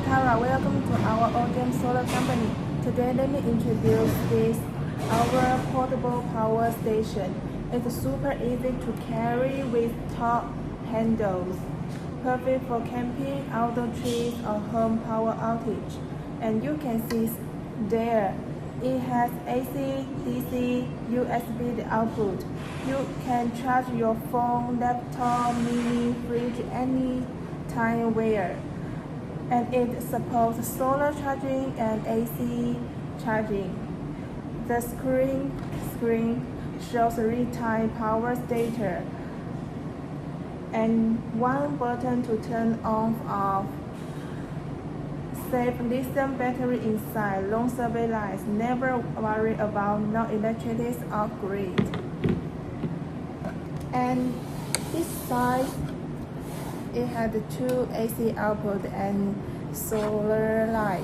Tara, welcome to our ODM Solar Company. Today let me introduce this, our portable power station. It's super easy to carry with top handles. Perfect for camping, outdoor trips, or home power outage. And you can see there, it has AC, DC, USB output. You can charge your phone, laptop, mini fridge anytime where. And it supports solar charging and AC charging. The screen shows real-time power data and one button to turn on off. Safe lithium battery inside, long survey life, never worry about no electricity off grid. And this side, it had two AC output and solar light.